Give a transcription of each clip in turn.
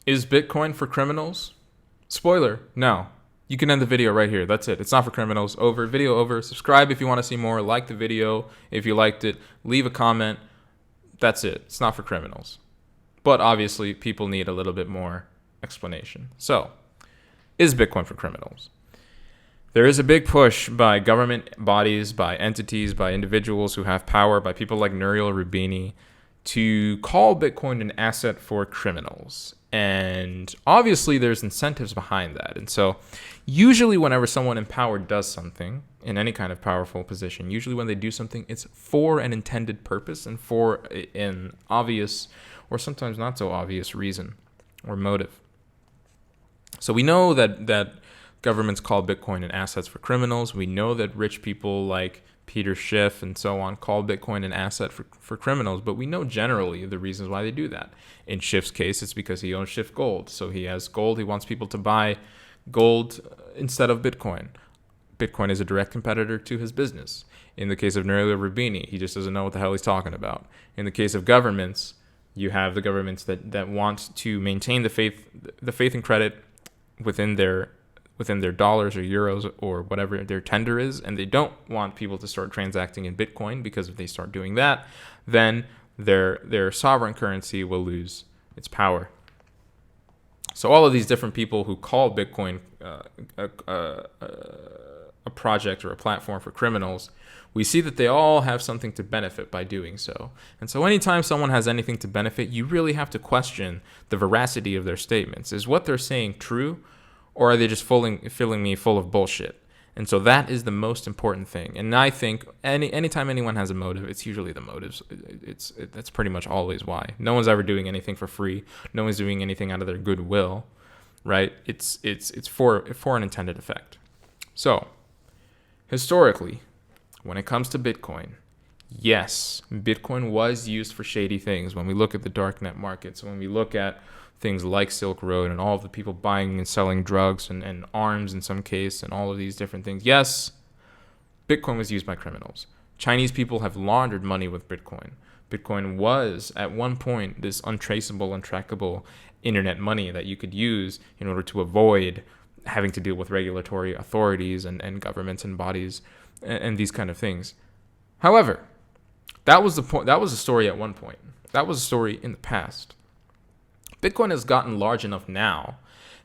Is Bitcoin for criminals? Spoiler, no. You can end the video right here. That's it. It's not for criminals. Over. Video over. Subscribe if you want to see more. Like the video if you liked it. Leave a comment. That's it. It's not for criminals. But obviously, people need a little bit more explanation. So, is Bitcoin for criminals? There is a big push by government bodies, by entities, by individuals who have power, by people like Nouriel Roubini to call Bitcoin an asset for criminals. And obviously there's incentives behind that. And so usually whenever someone in power does something in any kind of powerful position, usually when they do something, it's for an intended purpose and for an obvious or sometimes not so obvious reason or motive. So we know that governments call Bitcoin an asset for criminals. We know that rich people like Peter Schiff and so on call Bitcoin an asset for criminals, but we know generally the reasons why they do that. In Schiff's case, it's because he owns Schiff Gold. So he has gold. He wants people to buy gold instead of Bitcoin. Bitcoin is a direct competitor to his business. In the case of Nouriel Roubini, he just doesn't know what the hell he's talking about. In the case of governments, you have the governments that want to maintain the faith and credit within their dollars or euros or whatever their tender is, and they don't want people to start transacting in Bitcoin, because if they start doing that, then their sovereign currency will lose its power. So all of these different people who call Bitcoin a project or a platform for criminals, we see that they all have something to benefit by doing so. And so anytime someone has anything to benefit, you really have to question the veracity of their statements. Is what they're saying true? Or are they just filling me full of bullshit? And so that is the most important thing. And I think anytime anyone has a motive, it's usually the motives. That's pretty much always why. No one's ever doing anything for free. No one's doing anything out of their goodwill, right? It's for an intended effect. So, historically, when it comes to Bitcoin, yes, Bitcoin was used for shady things. When we look at the darknet markets, when we look at things like Silk Road and all of the people buying and selling drugs and arms in some case and all of these different things. Yes, Bitcoin was used by criminals. Chinese people have laundered money with Bitcoin. Bitcoin was, at one point, this untraceable, untrackable internet money that you could use in order to avoid having to deal with regulatory authorities and governments and bodies and these kind of things. However, that was the point. That was a story at one point. That was a story in the past. Bitcoin has gotten large enough now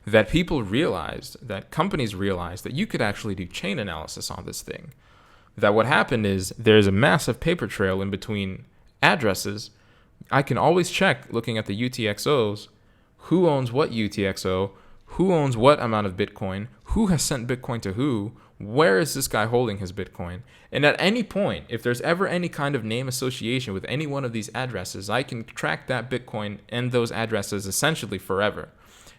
that people realized, that companies realized that you could actually do chain analysis on this thing. That what happened is there's a massive paper trail in between addresses. I can always check, looking at the UTXOs, who owns what UTXO, who owns what amount of Bitcoin, who has sent Bitcoin to who, where is this guy holding his Bitcoin? And at any point, if there's ever any kind of name association with any one of these addresses, I can track that Bitcoin and those addresses essentially forever.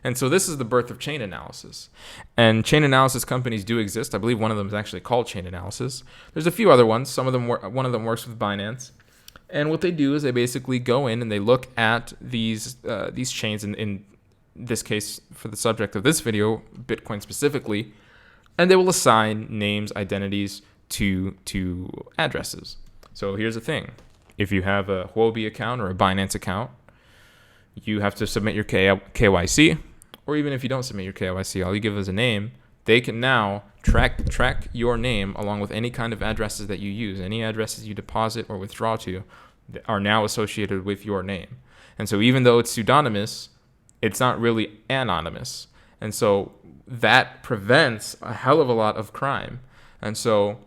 And so this is the birth of chain analysis. And chain analysis companies do exist. I believe one of them is actually called Chain Analysis. There's a few other ones. One of them works with Binance. And what they do is they basically go in and they look at these chains, in this case, for the subject of this video, Bitcoin specifically, and they will assign names, identities to addresses. So here's the thing. If you have a Huobi account or a Binance account, you have to submit your KYC, or even if you don't submit your KYC, all you give is a name. They can now track your name along with any kind of addresses that you use. Any addresses you deposit or withdraw to are now associated with your name. And so even though it's pseudonymous, it's not really anonymous. And so that prevents a hell of a lot of crime. And so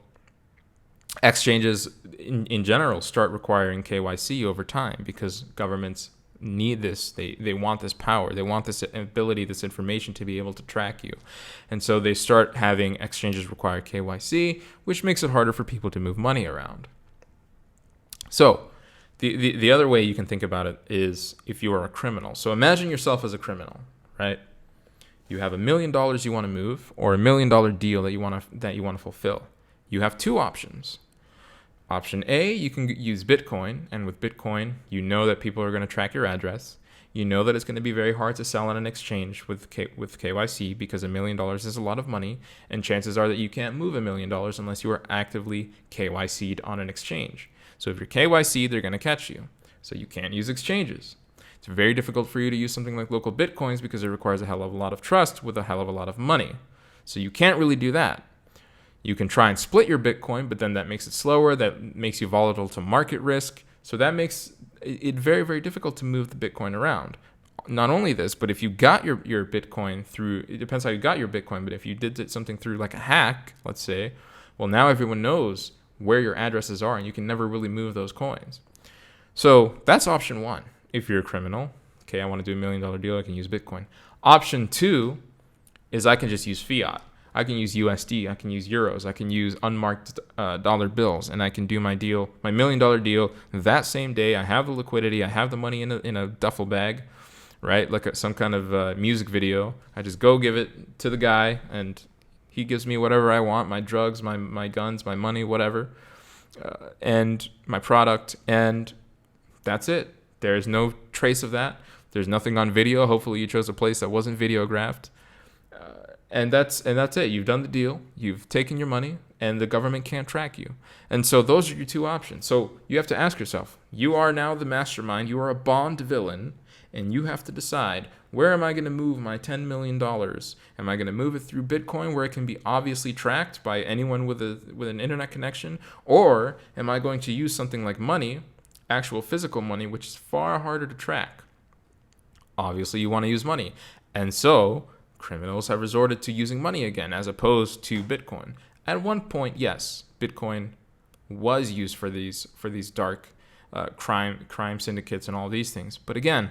exchanges in general start requiring KYC over time because governments need this. They want this power. They want this ability, this information to be able to track you. And so they start having exchanges require KYC, which makes it harder for people to move money around. So the other way you can think about it is if you are a criminal. So imagine yourself as a criminal, right? You have $1 million you want to move, or $1 million deal that you want to fulfill. You have two options. Option A, you can use Bitcoin, and with Bitcoin, you know that people are going to track your address. You know that it's going to be very hard to sell on an exchange with KYC because $1 million is a lot of money, and chances are that you can't move $1 million unless you are actively KYC'd on an exchange. So if you're KYC'd, they're going to catch you. So you can't use exchanges. It's very difficult for you to use something like local Bitcoins because it requires a hell of a lot of trust with a hell of a lot of money. So you can't really do that. You can try and split your Bitcoin, but then that makes it slower. That makes you volatile to market risk. So that makes it very, very difficult to move the Bitcoin around. Not only this, but if you got your Bitcoin through, it depends how you got your Bitcoin, but if you did something through like a hack, let's say, well, now everyone knows where your addresses are and you can never really move those coins. So that's option one. If you're a criminal, okay, I want to do $1 million deal, I can use Bitcoin. Option two is I can just use fiat. I can use USD, I can use euros, I can use unmarked dollar bills, and I can do my deal, my $1 million deal that same day. I have the liquidity, I have the money in a duffel bag, right? Like some kind of music video. I just go give it to the guy, and he gives me whatever I want, my drugs, my guns, my money, whatever, and my product, and that's it. There's no trace of that. There's nothing on video. Hopefully you chose a place that wasn't videographed. And that's it. You've done the deal. You've taken your money, and the government can't track you. And so those are your two options. So you have to ask yourself, you are now the mastermind. You are a Bond villain, and you have to decide, where am I going to move my $10 million? Am I going to move it through Bitcoin, where it can be obviously tracked by anyone with an internet connection? Or am I going to use something like money, actual physical money, which is far harder to track? Obviously, you want to use money. And so criminals have resorted to using money again as opposed to Bitcoin. At one point, yes, Bitcoin was used for these dark crime syndicates and all these things. But again,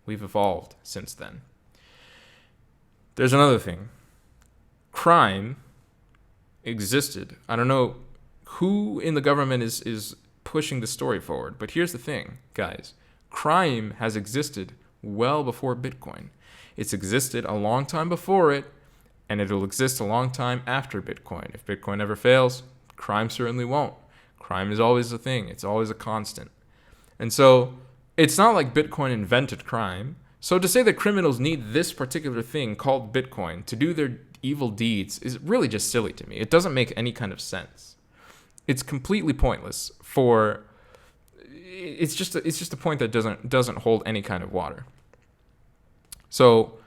we've evolved since then. There's another thing. Crime existed. I don't know who in the government is pushing the story forward, but here's the thing, guys. Crime has existed well before Bitcoin. It's existed a long time before it, and it'll exist a long time after Bitcoin. If Bitcoin ever fails, crime certainly won't. Crime is always a thing. It's always a constant. And so it's not like Bitcoin invented crime. So to say that criminals need this particular thing called Bitcoin to do their evil deeds is really just silly to me. It doesn't make any kind of sense. It's completely pointless for... It's just a point that doesn't hold any kind of water. So,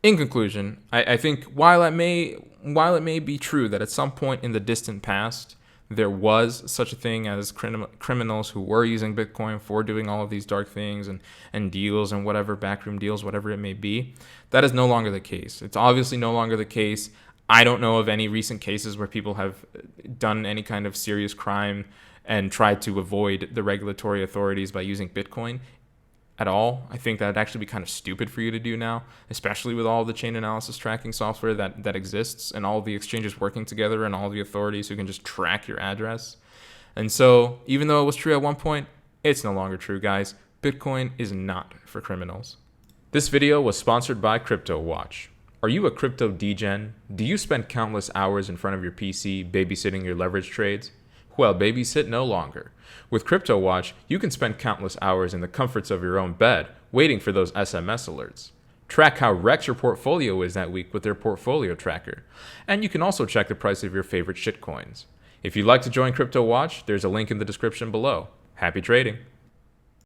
in conclusion, I think while it may be true that at some point in the distant past there was such a thing as criminals who were using Bitcoin for doing all of these dark things and deals and whatever, backroom deals, whatever it may be, that is no longer the case. It's obviously no longer the case. I don't know of any recent cases where people have done any kind of serious crime and tried to avoid the regulatory authorities by using Bitcoin at all. I think that'd actually be kind of stupid for you to do now, especially with all the chain analysis tracking software that exists and all the exchanges working together and all the authorities who can just track your address. And so even though it was true at one point, it's no longer true, guys. Bitcoin is not for criminals. This video was sponsored by Cryptowatch. Are you a crypto degen? Do you spend countless hours in front of your PC babysitting your leverage trades? Well, babysit no longer. With Cryptowatch, you can spend countless hours in the comforts of your own bed, waiting for those SMS alerts. Track how wrecked your portfolio is that week with their portfolio tracker. And you can also check the price of your favorite shitcoins. If you'd like to join Cryptowatch, there's a link in the description below. Happy trading!